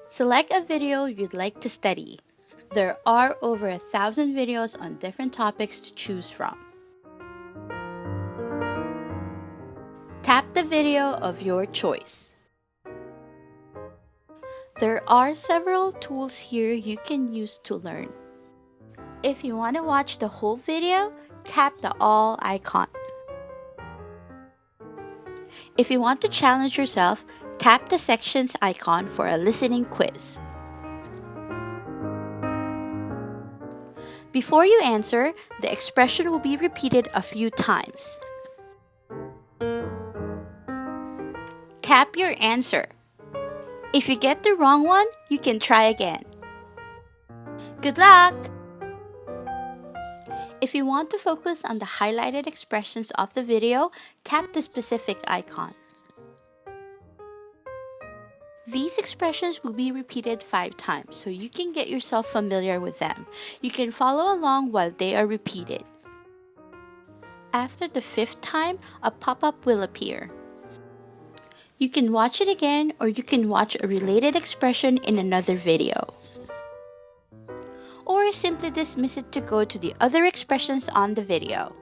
Select a video you'd like to study. There are over 1,000 videos on different topics to choose from. Tap the video of your choice. There are several tools here you can use to learn. If you want to watch the whole video, tap the All icon. If you want to challenge yourself, tap the Sections icon for a listening quiz. Before you answer, the expression will be repeated a few times. Tap your answer. If you get the wrong one, you can try again. Good luck! If you want to focus on the highlighted expressions of the video, tap the specific icon. These expressions will be repeated 5 times, so you can get yourself familiar with them. You can follow along while they are repeated. After the 5th time, a pop-up will appear. You can watch it again, or you can watch a related expression in another video. Or simply dismiss it to go to the other expressions on the video.